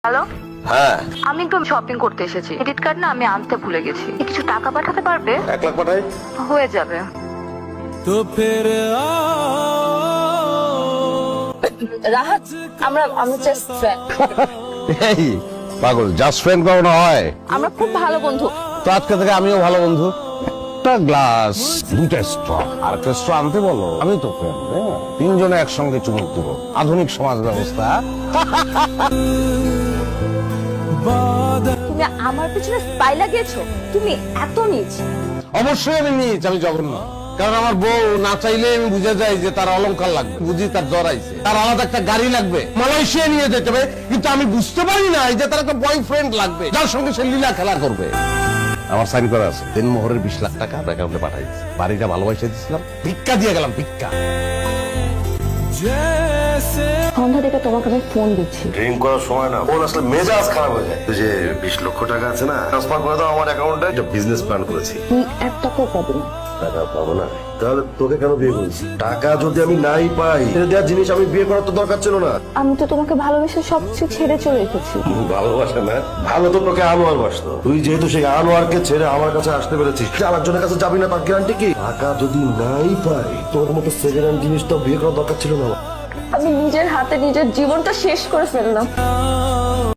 Hello, হ্যাঁ, আমি একটু শপিং করতে এসেছি। ক্রেডিট কার্ড না আমি আনতে ভুলে গেছি। কিছু টাকা পাঠাতে পারবে? 1 লাখ পাঠাই। হয়ে যাবে। তো ফির রাহাত, আমরা জাস্ট ফ্রেন্ড। এই পাগল, জাস্ট ফ্রেন্ড কখনো হয়? আমরা খুব ভালো বন্ধু। তো আজকে থেকে আমিও ভালো বন্ধু। একটা গ্লাস, 2টা স্ট্র আর একটা স্ট্র আনতে বলো। আমি তো ফ্রেন্ড, তিনজনে একসঙ্গে চুমুক দেবো। আধুনিক সমাজ ব্যবস্থা। তুমি আমার পিছনে স্পাই লাগিয়েছো। তুমি এত নিচ। অবশ্যই আমি নিচ, আমি জঘন্য। কারণ আমার বউ না চাইলে আমি বুঝে যাই যে তার অলংকার লাগবে, বুঝি তার জ্বর আইছে, তার আলাদা একটা গাড়ি লাগবে, মালয়েশিয়া নিয়ে যেতে হবে। কিন্তু আমি বুঝতে পারি না যে তার একটা বয়ফ্রেন্ড লাগবে যার সঙ্গে সে লীলা খেলা করবে। আমার সাইন করা আছে, দিনমোহরের 20 লাখ টাকা অ্যাকাউন্টে পাঠাই দিচ্ছি। বাড়িটা ভালোবাসে দিচ্ছিলাম, ভিক্ষা দিয়ে গেলাম, ভিক্ষা। সন্ধ্যা থেকে তোমাকে আমি ফোন দিচ্ছি। ড্রিঙ্ক করার সময় না ফোন আসলে মেজাজ খারাপ হয়ে যায়। তুই যে 20 লক্ষ টাকা আছে না, ট্রান্সফার করে দাও আমার অ্যাকাউন্টে। একটা বিজনেস প্ল্যান করেছি। তুই এক টাকাও পাবি না। টাকা পাবো না, তাহলে তোকে কেন বিয়ে করেছি? টাকা যদি আমি নাই পাই, এটা দেওয়ার জিনিস আমি বিয়ে করার তো দরকার ছিল না। আমি তো তোমাকে ভালোবেসে সবকিছু ছেড়ে চলে এসেছি। ভালোবাসা না, ভালো তো তোকে আনোয়ার বাসতো। তুই যেহেতু সেই আনোয়ারকে ছেড়ে আমার কাছে আসতে পেরেছিস, আরেকজনের কাছে যাবি না তার গ্যারান্টি কি? টাকা যদি নাই পাই, তোর মতো সেকেন্ড হ্যান্ড জিনিস তো বিয়ে করার দরকার ছিল না। আমি নিজের হাতে নিজের জীবনটা শেষ করে ফেললাম।